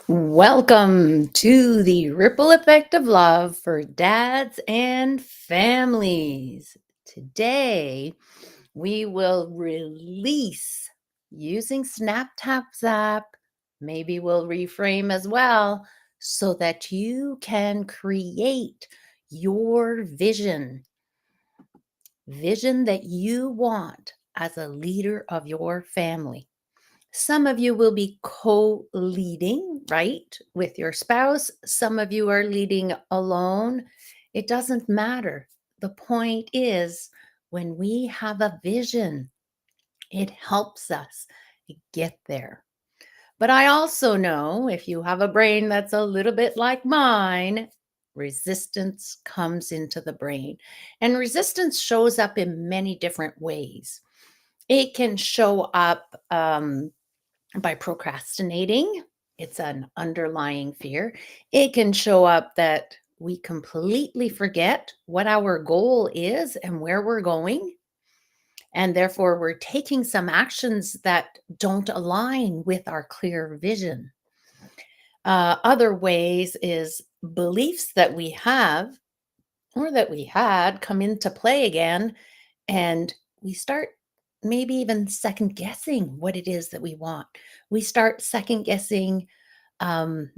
Welcome to the ripple effect of love for dads and families. Today, we will release using SnapTapZap. Maybe we'll reframe as well so that you can create your vision that you want as a leader of your family. Some of you will be co leading, right, with your spouse. Some of you are leading alone. It doesn't matter. The point is, when we have a vision, it helps us get there. But I also know if you have a brain that's a little bit like mine, resistance comes into the brain. And resistance shows up in many different ways. It can show up by procrastinating. It's an underlying fear. It can show up that we completely forget what our goal is and where we're going. And therefore, we're taking some actions that don't align with our clear vision. Other ways is beliefs that we have or that we had come into play again, and we start maybe even second guessing what it is that we want. We start second guessing um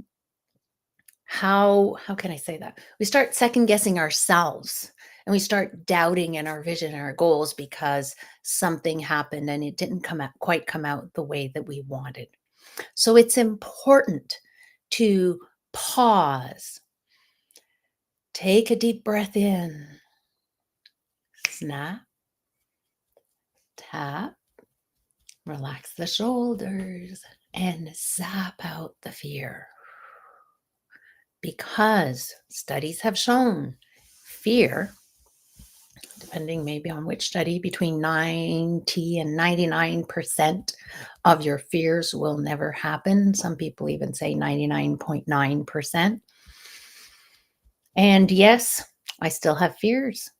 how can I say that? We start second guessing ourselves, and we start doubting in our vision and our goals because something happened and it didn't quite come out the way that we wanted. So it's important to pause, take a deep breath in, snap, tap, relax the shoulders, and zap out the fear. Because studies have shown fear, depending maybe on which study, between 90 and 99% of your fears will never happen. Some people even say 99.9%. And yes, I still have fears,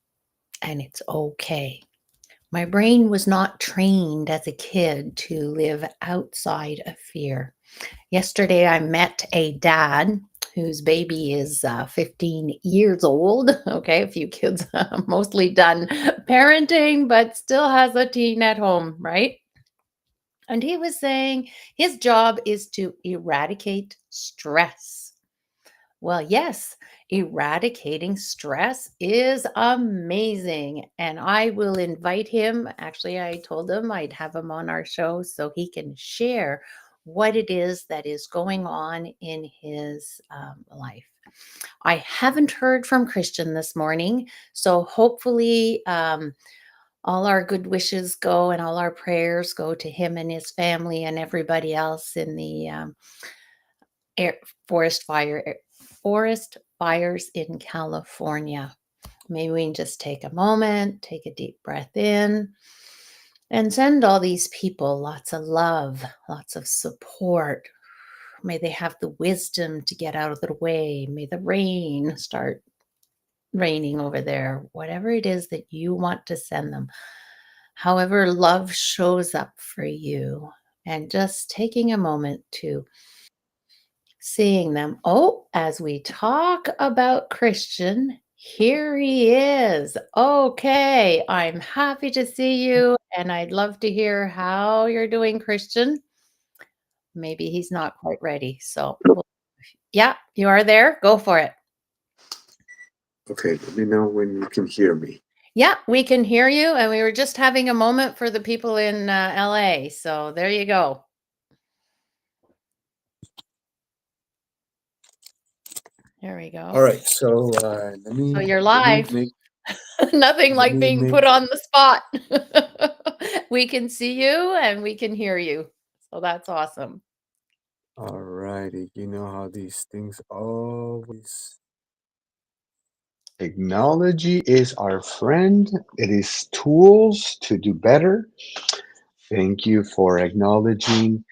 and it's okay. My brain was not trained as a kid to live outside of fear. Yesterday, I met a dad whose baby is 15 years old. Okay, a few kids mostly done parenting, but still has a teen at home, right? And he was saying his job is to eradicate stress. Well, yes, eradicating stress is amazing. And I will invite him. Actually, I told him I'd have him on our show so he can share what it is that is going on in his life. I haven't heard from Christian this morning. So hopefully, all our good wishes go and all our prayers go to him and his family and everybody else in the air, forest fires in California. Maybe we can just take a moment, take a deep breath in, and send all these people lots of love, lots of support. May they have the wisdom to get out of the way. May the rain start raining over there, whatever it is that you want to send them. However, love shows up for you, and just taking a moment to seeing them. Oh, as we talk about Christian, here he is. Okay, I'm happy to see you, and I'd love to hear how you're doing, Christian. Maybe he's not quite ready. So, yeah, you are there. Go for it. Okay, let me know when you can hear me. Yeah, we can hear you, and we were just having a moment for the people in LA. So, there you go. There we All go. right, so So, you're let me live. make Nothing let like me being make. put on the spot. We can see you and we can hear you. So that's awesome. All righty, you know how these things always. Technology is our friend. It is tools to do better. Thank you for acknowledging.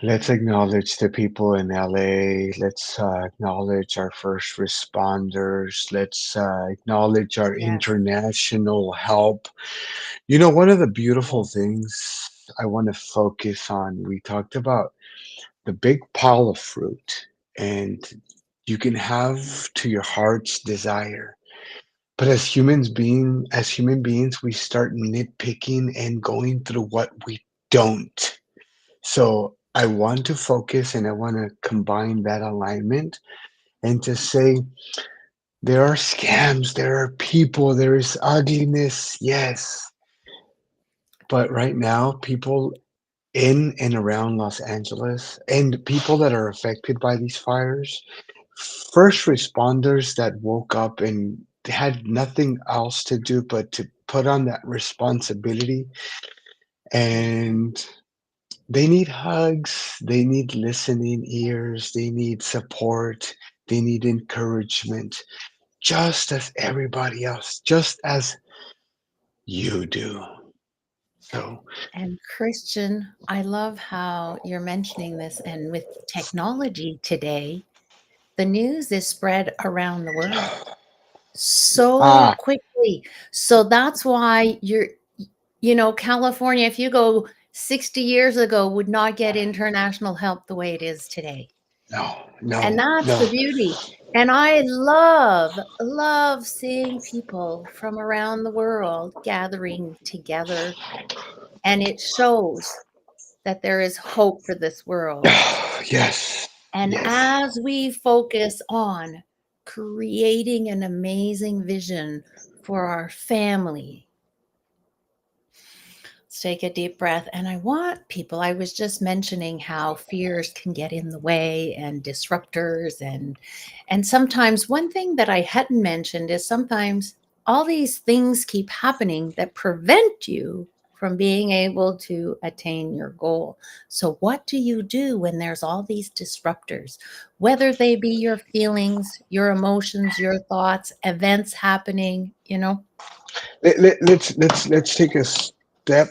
Let's Mhm. acknowledge the people in LA. Let's acknowledge our first responders. Let's acknowledge our Yes. international help. You know, one of the beautiful Yes. things I want to focus on, we talked about the big pile of fruit, and you can have to your heart's desire. But as human beings, we start nitpicking and going through what we don't. So I want to focus and I want to combine that alignment and to say there are scams, there are people, there is ugliness, yes. But right now, people in and around Los Angeles and people that are affected by these fires, first responders that woke up and had nothing else to do but to put on that responsibility, and they need hugs, they need listening ears, they need support, they need encouragement, just as everybody else, just as you do. So, And Christian, I love how you're mentioning this. And with technology today, the news is spread around the world so ah, quickly. So that's why California, if you go 60 years ago, would not get international help the way it is today. no, And no, that's no. the beauty. And I love seeing people from around the world gathering together. And it shows that there is hope for this world. Yes, And yes. as we focus on creating an amazing vision for our family, let's take a deep breath. And I want people, I was just mentioning how fears can get in the way and disruptors and sometimes one thing that I hadn't mentioned is sometimes all these things keep happening that prevent you from being able to attain your goal. So what do you do when there's all these disruptors? Whether they be your feelings, your emotions, your thoughts, events happening. Let's take a step,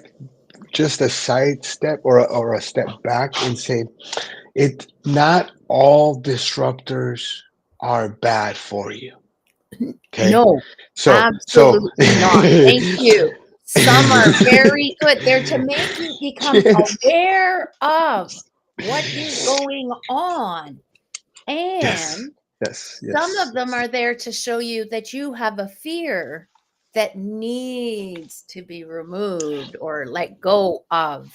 just a side step or a step back and say it. Not all disruptors are bad for you. Okay, No, so absolutely not. Thank you. Some are very good. They're to make you become yes, aware of what is going on. yes, And yes, some yes, of them yes. are there to show you that you have a fear that needs to be removed or let go of.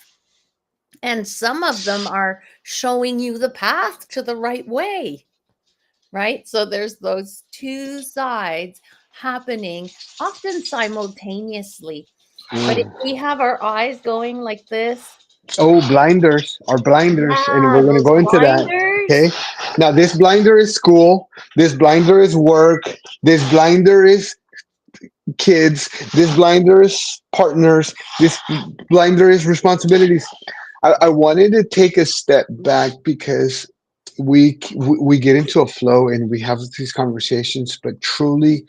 And some of them are showing you the path to the right way. Right? So there's those two sides happening often simultaneously. But if Mm. we have our eyes going like this, Oh, blinders are blinders, and yeah, we're going to those go into that. Okay. blinders. Now, this blinder is school. This blinder is work. This blinder is kids. This blinder is partners. This blinder is responsibilities. I wanted to take a step back because we get into a flow and we have these conversations, but truly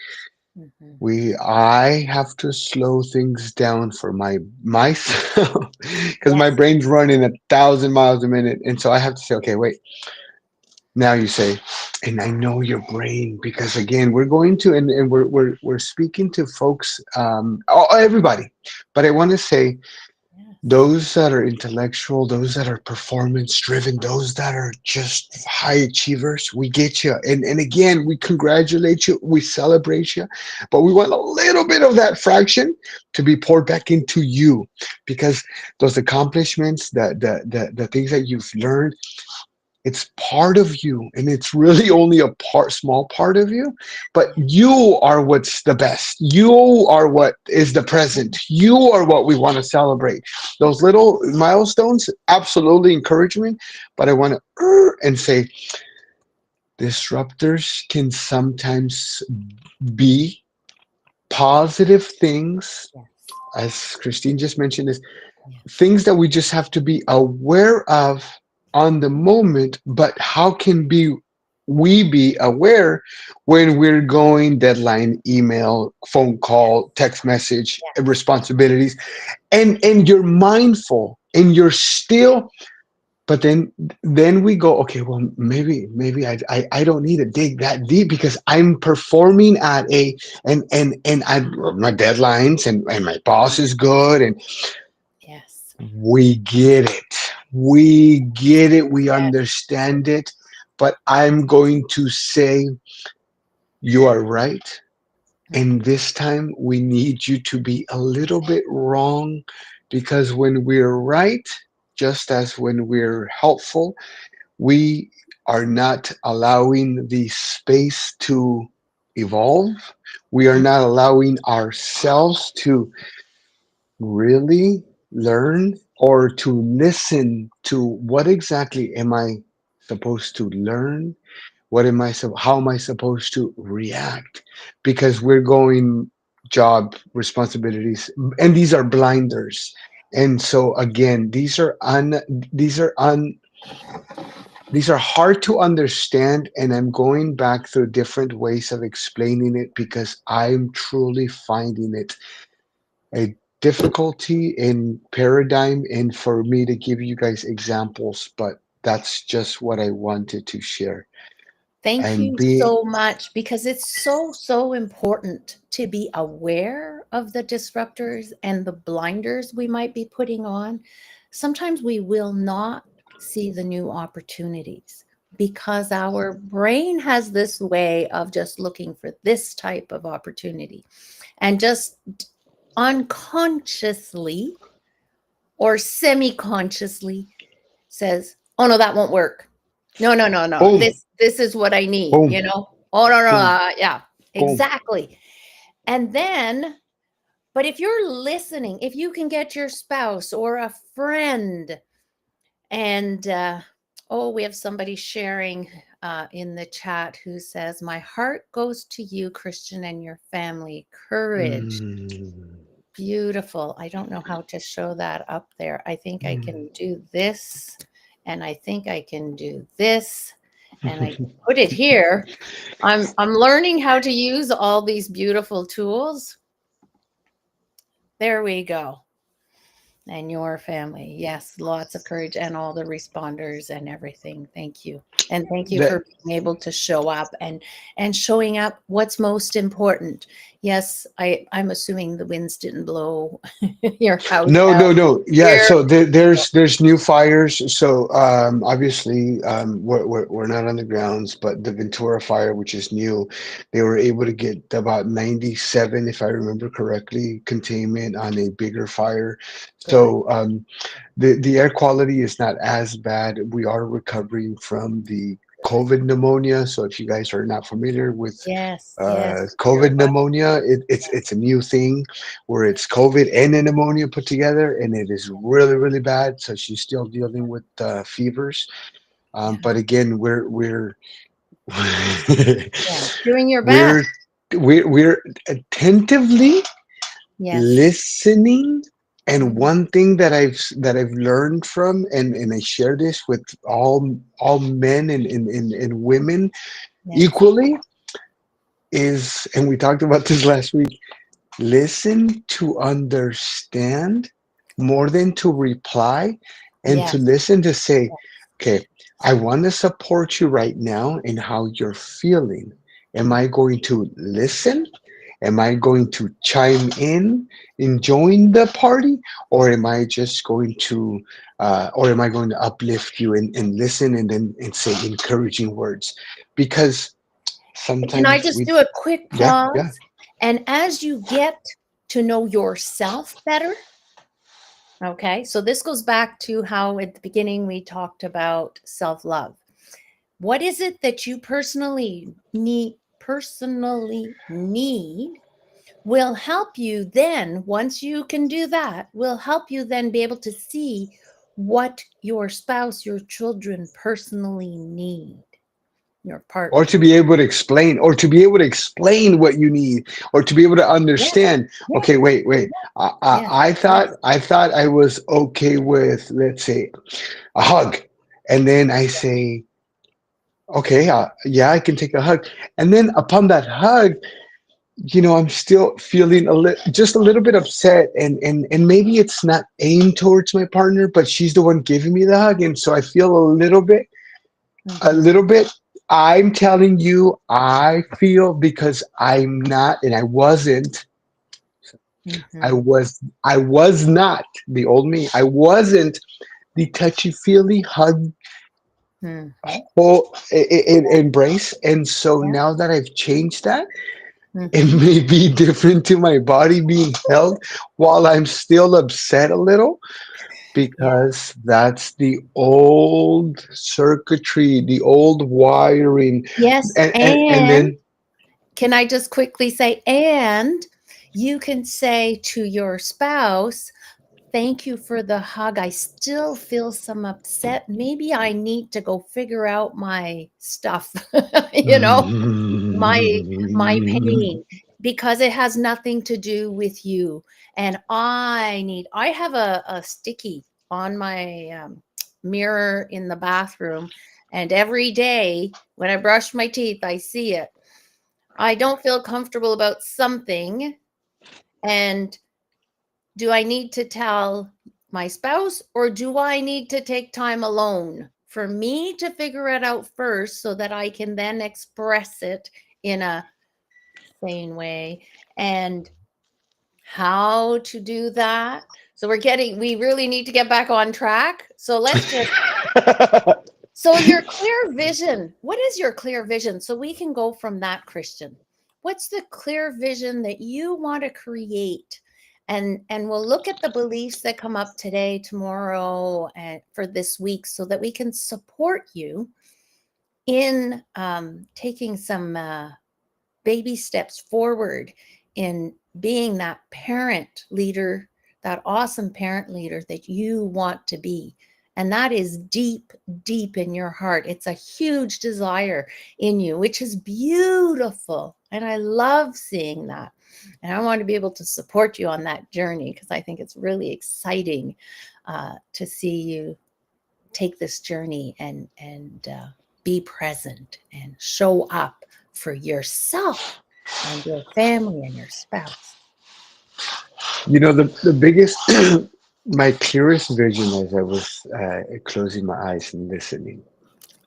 Mhm. I have to slow things down for myself because my Yes. brain's running 1,000 miles a minute, and so I have to say, okay, wait. Now you say, and I know your brain because again, we're going to and we're speaking to folks, everybody, but I want to say Yes. those that are intellectual, those that are performance driven, those that are just high achievers, we get you. And again, we congratulate you, we celebrate you, but we want a little bit of that fraction to be poured back into you because those accomplishments, the things that you've learned, it's part of you and it's really only a small part of you, but Yeah. you are what's the best. You are what is the present. You are what we want to celebrate. Those little milestones absolutely encourage me, but I want to and say disruptors can sometimes be positive things, Yes. as Christine just mentioned, is Yes. things that we just have to be aware of on the moment, but how can we be aware when we're going deadline, email, phone call, text message, Yes. responsibilities, and you're mindful and you're still, but then we go, okay, well, maybe I don't need to dig that deep because I'm performing at a and I my deadlines and my boss is good and Yes. We get it. We get it. We Yes. understand it. But I'm going to say you are right. And Mhm. this time we need you to be a little bit wrong, because when we're right, just as when we're helpful, we are not allowing the space to evolve. We are Mhm. not allowing ourselves to really learn or to listen to what exactly am I supposed to learn? How am I supposed to react? Because we're going job responsibilities, and these are blinders. And so again, these are un these are hard to understand, and I'm going back through different ways of explaining it because I'm truly finding it a difficulty in paradigm, and for me to give you guys examples, but that's just what I wanted to share. Thank And you be so much because it's so, so important to be aware of the disruptors and the blinders we might be putting on. Sometimes we will not see the new opportunities because our brain has this way of just looking for this type of opportunity and just unconsciously or semi consciously says, "Oh no, that won't work. No, no, no, no. boom, This is what I need, boom, you know? Oh no, no, boom, yeah, boom. exactly." And then, but if you're listening, if you can get your spouse or a friend, and oh, we have somebody sharing in the chat who says, "My heart goes to you, Christian, and your family. Courage." Mm, Beautiful. I don't know how to show that up there. I think I mm. can do this, and I think I can do this, and I can put it here. I'm learning how to use all these beautiful tools. There we go. And your family. Yes, lots of courage and all the responders and everything. Thank you. And thank you That for being able to show up and showing up what's most important. Yes, I'm assuming the winds didn't blow your house no, down. no, no. Yeah. Where So there's new fires. So obviously we're not on the grounds, but the Ventura fire, which is new, they were able to get about 97, if I remember correctly, containment on a bigger fire. good, So the air quality is not as bad. We are recovering from the good. COVID pneumonia. So if you guys are not familiar with Yes, yes. Your COVID pneumonia, it's a new thing where it's COVID and a pneumonia put together, and it is really really bad. So she's still dealing with fevers. yeah, But again, we're yeah. Doing your best. we're we're attentively Yes. listening. And Mhm. one thing that I've learned from, and I share this with all men and women Yes. equally, is, and we talked about this last week, listen to understand more than to reply, and to Yes. listen to say, okay, I want to support you right now in how you're feeling. Am Mhm. I going to listen? Am I going to chime in join the party, or am I just going to, or am I going to uplift you and listen and then and say encouraging words? Because Can I sometimes just we, do a quick yeah, yeah. pause? And as you get to know yourself better, okay, so this goes back to how at the beginning we talked about self-love. What is it that you personally need will help you then, once you can do that, will help you then be able to see what your spouse, your children personally need, your Or partner. to be able to explain, or to be able to explain what you need, or to be able to Yes, understand, yes, okay, wait, yes, I thought yes, I was okay with, let's say, a hug, and then I say, okay, yeah, I can take a hug, and then upon that hug, I'm still feeling just a little bit upset, and maybe it's not aimed towards my partner, but she's the one giving me the hug, and so I feel a mhm, little bit. I'm telling you, I feel, because I'm not, and I wasn't. I Mhm. was I was not the old me. I wasn't the touchy feely hug Mhm. whole embrace. And so Yeah. now that I've changed that, it Mhm. may be different to my body being held while I'm still upset a little, Yeah. because that's the old circuitry, the old wiring. Yes, And and then can I just quickly say, and you can say to your spouse, thank you for the hug. I still feel some upset. Maybe I need to go figure out my stuff, you know, my my pain, because it has nothing to do with you. And I have a sticky on my mirror in the bathroom, and every day when I brush my teeth, I see it. I don't feel comfortable about something, and do I need to tell my spouse, or do I need to take time alone for me to figure it out first so that I can then express it in a sane way? And how to do that? So we really need to get back on track. So let's just so your clear vision, what is your clear vision? So we can go from that, Christian. What's the clear vision that you want to create? And we'll look at the beliefs that come up today, tomorrow, and for this week, so that we can support you in taking some baby steps forward in being that parent leader, that awesome parent leader that you want to be. And that is deep, deep in your heart. It's a huge desire in you, which is beautiful. And I love seeing that. And I want to be able to support you on that journey, because I think it's really exciting to see you take this journey and be present and show up for yourself and your family and your spouse. you know, the biggest, my clearest vision as I was closing my eyes and listening,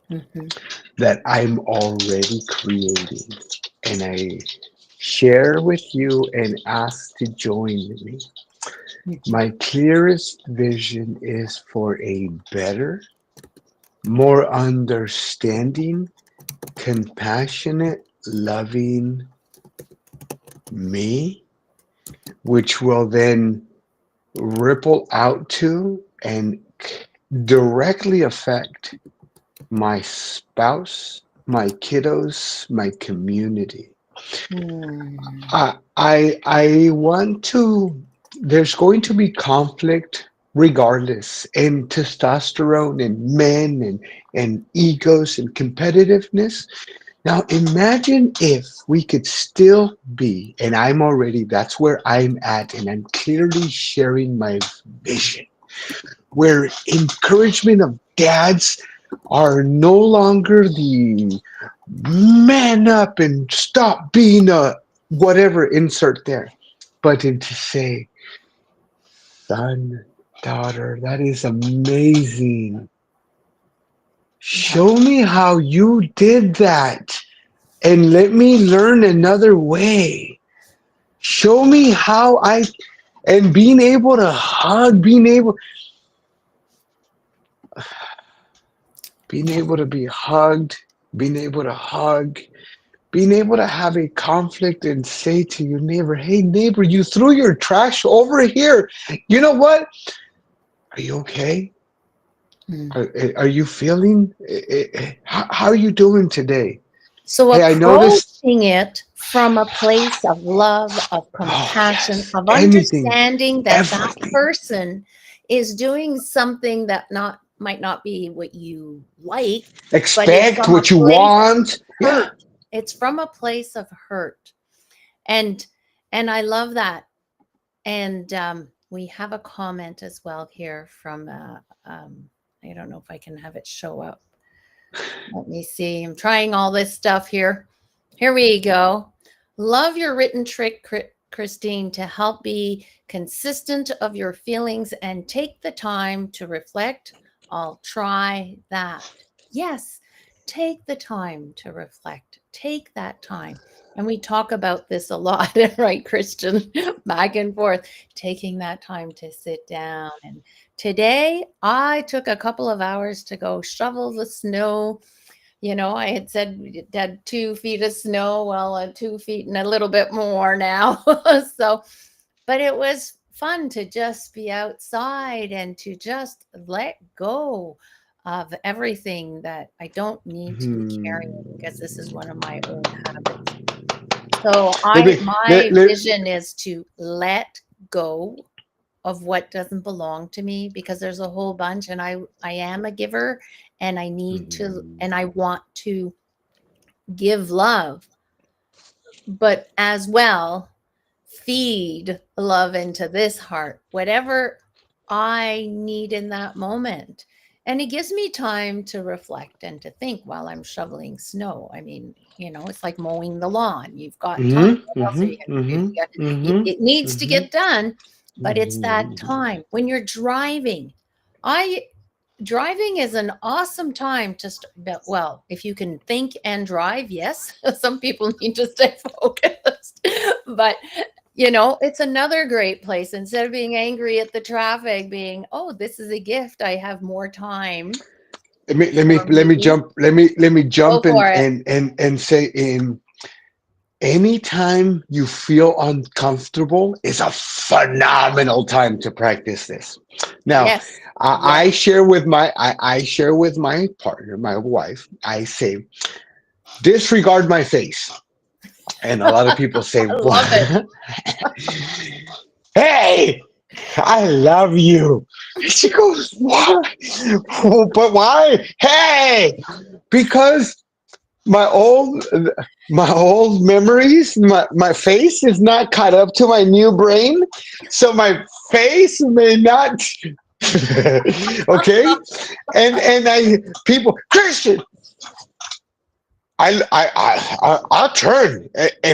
Mhm, that I'm already creating, and I share with you and ask to join me. mhm, My clearest vision is for a better, more understanding, compassionate, loving me, which will then ripple out to and directly affect my spouse, my kiddos, my community. mm. I want to. There's going to be conflict regardless, and testosterone and men and egos and competitiveness. Now imagine if we could still be, and I'm already. That's where I'm at, and I'm clearly sharing my vision. Where encouragement of dads are no longer the man up and stop being a whatever, insert there, but then to say, son, daughter, that is amazing. Yeah. Show me how you did that and let me learn another way. Show me how I, and being able to hug, being able to be hugged, being able to hug, being able to have a conflict and say to your neighbor, hey, neighbor, you threw your trash over here. You know what? Are you okay? Mm. Are you feeling? How are you doing today? So Hey, I noticed. approaching it from a place of love, of Oh, compassion, yes. of Anything, understanding that that everything. person is doing something that not might not be what you like, but it's Expect from a what you place of want. Yeah. hurt. It's from a place of hurt. And and I love that. And we have a comment as well here from I don't know if I can have it show up. Let me see. I'm trying all this stuff here. Here we go. Love your written trick, Christine, to help be consistent of your feelings and take the time to reflect. I'll try that. Yes. take the time to reflect. Take that time. And we talk about this a lot, right, Christian? Back and forth, taking that time to sit down. And today I took a couple of hours to go shovel the snow. I had said we had 2 feet of snow. Well, 2 feet and a little bit more now. So, but it was fun to just be outside and to just let go of everything that I don't need to be carrying, because this is one of my old habits. So Let me, my let, vision is to let go of what doesn't belong to me, because there's a whole bunch, and I am a giver, and I want to give love, but as well feed love into this heart, whatever I need in that moment. And it gives me time to reflect and to think while I'm shoveling snow. I mean, it's like mowing the lawn. You've got time. mhm, What else are mhm, you going to do? mhm, mhm, It needs to mhm, get done, but it's that mhm. time when you're driving. I Driving is an awesome time to well, if you can think and drive, yes. Some people need to stay focused. But it's another great place, instead of being angry at the traffic, being, oh, this is a gift. I have more time for Let me me. jump let me Go jump for it. and say, in anytime you feel uncomfortable is a phenomenal time to practice this. Now, Yes. Yes. I share with my partner, my wife. I say, disregard my face. And a lot of people say, I love it. what? Hey, I love you. She goes, what? But why? Hey, because my old my old memories, my face is not caught up to my new brain, so my face may not. Okay, and I people, Christian, I'll turn,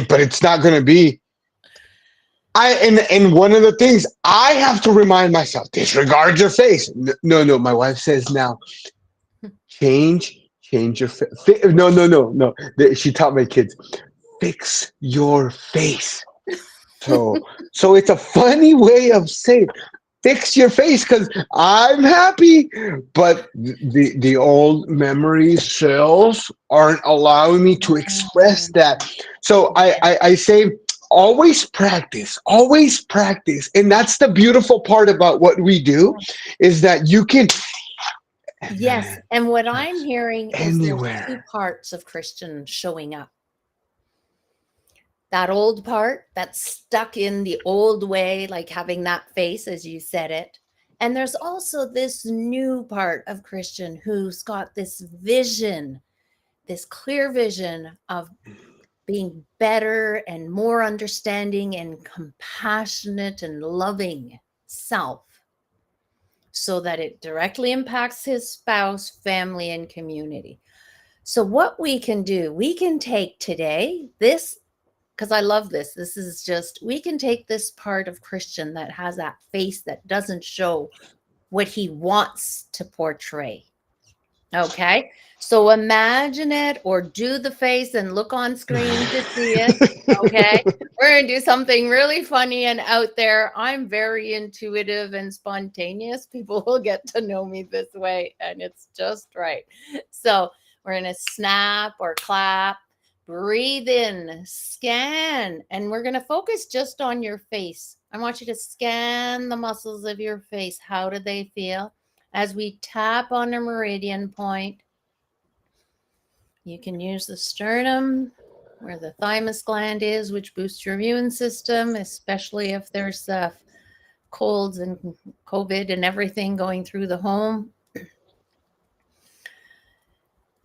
but it's not going to be. And one of the things I have to remind myself: disregard your face. No, no. My wife says now, change your face. No, no, no, no. She taught my kids, fix your face. So so it's a funny way of saying fix your face, because I'm happy, but the old memory cells aren't allowing me to express that. So I say, always practice. And that's the beautiful part about what we do, is that you can Yes. And what I'm hearing is there's two anywhere. parts of Christian showing up. That old part that's stuck in the old way, like having that face, as you said it. And there's also this new part of Christian who's got this vision, this clear vision of being better and more understanding and compassionate and loving self, so that it directly impacts his spouse, family, and community. So, what we can do, we can take today this, because I love this. This is just, we can take this part of Christian that has that face that doesn't show what he wants to portray. Okay. So imagine it, or do the face and look on screen to see it. Okay. We're going to do something really funny and out there. I'm very intuitive and spontaneous. People will get to know me this way, and it's just right. So we're going to snap or clap, breathe in, scan, and we're going to focus just on your face. I want you to scan the muscles of your face. How do they feel? As we tap on a meridian point, you can use the sternum, where the thymus gland is, which boosts your immune system, especially if there's colds and COVID and everything going through the home.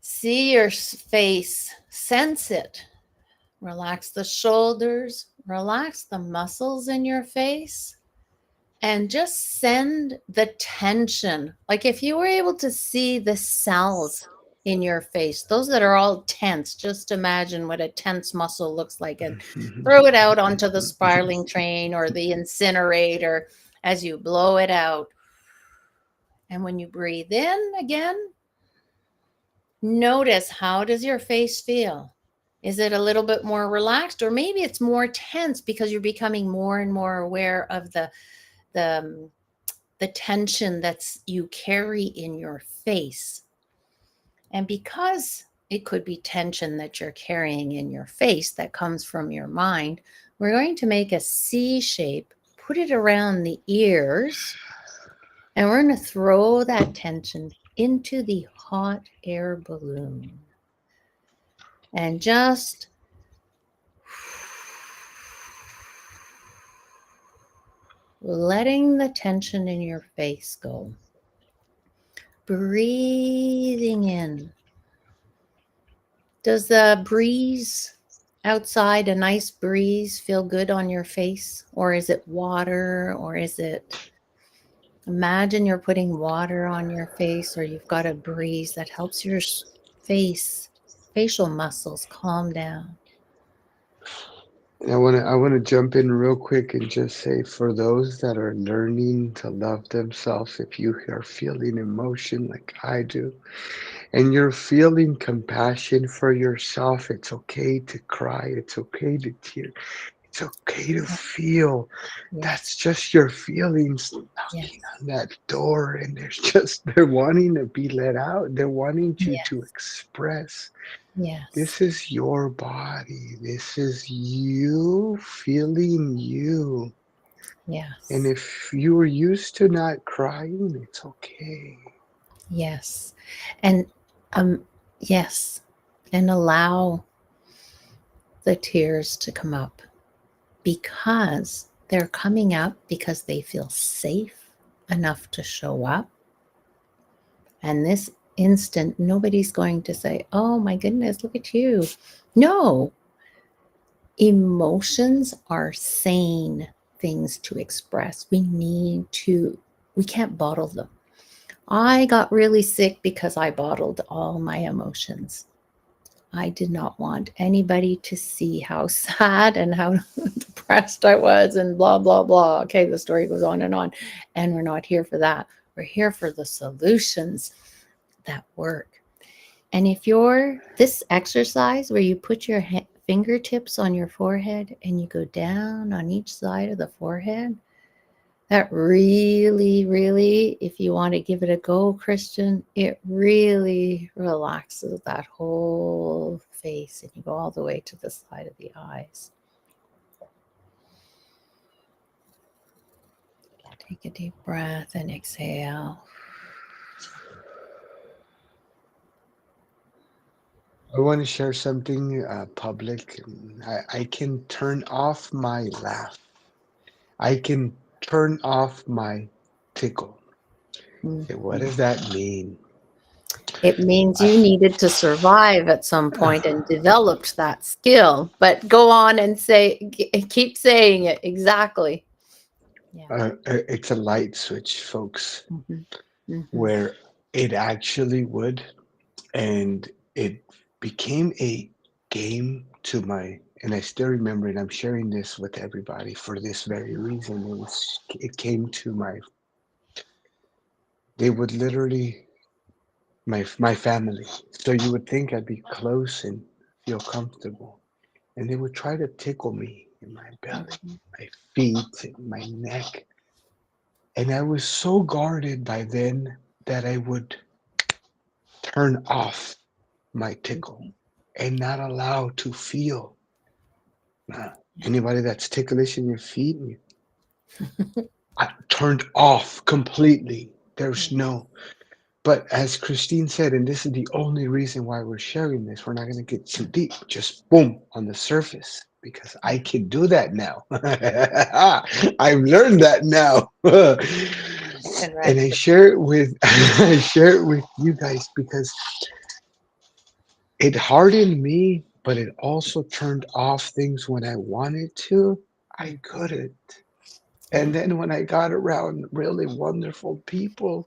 See your face, sense it. Relax the shoulders, relax the muscles in your face, and just send the tension. Like if you were able to see the cells in your face, those that are all tense, just imagine what a tense muscle looks like, and throw it out onto the spiraling train or the incinerator as you blow it out. And when you breathe in again, Notice, how does your face feel? Is it a little bit more relaxed, or maybe it's more tense because you're becoming more and more aware of the the tension that's you carry in your face. And because it could be tension that you're carrying in your face that comes from your mind, we're going to make a C shape, put it around the ears, and we're going to throw that tension into the hot air balloon. And just letting the tension in your face go. Breathing in. Does the breeze outside, a nice breeze, feel good on your face? Or is it water? Or is it, imagine you're putting water on your face, or you've got a breeze that helps your facial muscles calm down. And I wanna jump in real quick and just say, for those that are learning to love themselves, if you are feeling emotion like I do, and you're feeling compassion for yourself, it's okay to cry, it's okay to tear, it's okay to feel. That's Yes, just your feelings knocking yes, on that door, and they're wanting to be let out. They're wanting you to yes, express. yes, This is your body. This is you feeling you. And yes, if you were used to not crying, it's okay. yes. And um, yes, and allow the tears to come up, because they're coming up because they feel safe enough to show up. And this instant, nobody's going to say, "Oh my goodness, look at you." No, emotions are sane things to express. We can't bottle them. I got really sick because I bottled all my emotions. I did not want anybody to see how sad and how depressed I was and blah, blah, blah. Okay, the story goes on and on. And we're not here for that. We're here for the solutions that work. And if you're this exercise where you put your fingertips on your forehead and you go down on each side of the forehead, that really, really, if you want to give it a go, Christian, it really relaxes that whole face, and you go all the way to the side of the eyes. Take a deep breath and exhale. I want to share something public. I can turn off my laugh. I can turn off my tickle. Okay, what Mhm. does that mean? It means I, you needed to survive at some point and developed that skill. But go on and keep saying it. Exactly. Yeah. it's a light switch, folks, Hmm. Hmm. where it actually would, and it became a game to my, and I still remember it. I'm sharing this with everybody for this very reason. It came to my, they would literally, my family. So you would think I'd be close and feel comfortable. And they would try to tickle me in my belly, Hmm. my feet, my neck. And I was so guarded by then that I would turn off my tickle and not allow to feel. Uh, Anybody that's ticklish in your feet, I turned off completely. There's Yes. no. But as Christine said, and this is the only reason why we're sharing this, we're not going to get too deep, just boom on the surface, because I can do that now. I've learned that now. And And rest I it. share it with I share it with you guys because it hardened me, but it also turned off things when I wanted to. I Mhm. couldn't. And Yeah. then when I got around really wonderful people,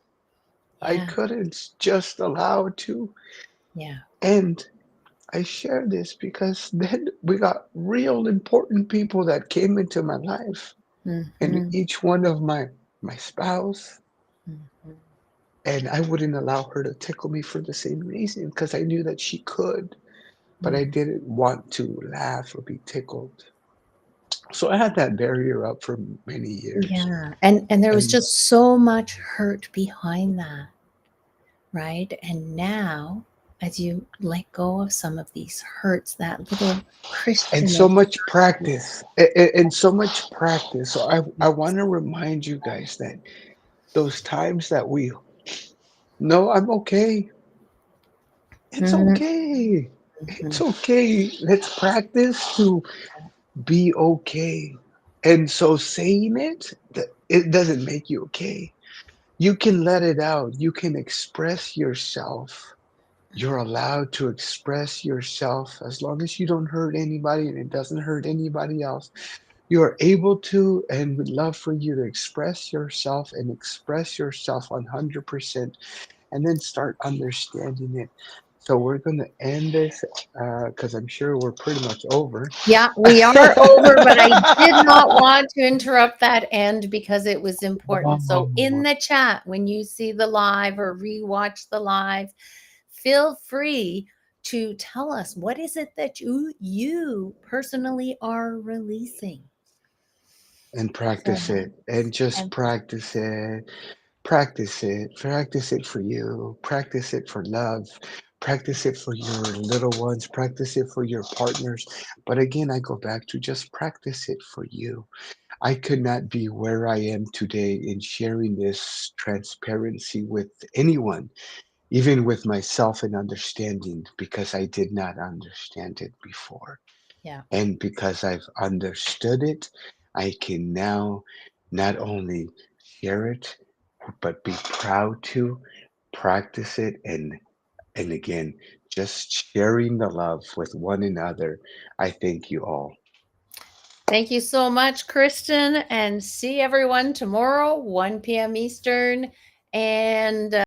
I Yeah. couldn't just allow to. Yeah. And I share this because then we got real important people that came into my life, and Hmm. each one of my spouse, Hmm. and I wouldn't allow her to tickle me for the same reason because I knew that she could, but I Mm. didn't want to laugh or be tickled. So I had that barrier up for many years. Yeah, and there was And just so much hurt behind that, right? And now, as you let go of some of these hurts, that little and Christian so inside much you. practice and so much practice. So I want to remind you guys that those times that we no, I'm okay. It's Mhm, okay. It's mhm. okay. Let's practice to be okay. And so saying it, it doesn't make you okay. You can let it out. You can express yourself. You're allowed to express yourself as long as you don't hurt anybody and it doesn't hurt anybody else. You are able to and would love for you to express yourself and express yourself 100% and then start understanding it. So we're going to end this because I'm sure we're pretty much over. Yeah, we are over, but I did not want to interrupt that end because it was important. So in Oh, the chat, when you see the live or rewatch the live, feel free to tell us what is it that you personally are releasing. and So, practice it and just and practice it. Practice it. Practice it for you. Practice it for love. Practice it for your little ones. Practice it for your partners. But again, I go back to just practice it for you. I could not be where I am today in sharing this transparency with anyone, even with myself and understanding, because I did not understand it before. yeah. And because I've understood it, I can now not only share it, but be proud to practice it and again, just sharing the love with one another. I thank you all. Thank you so much, Kristen, and see everyone tomorrow, 1 p.m. Eastern. And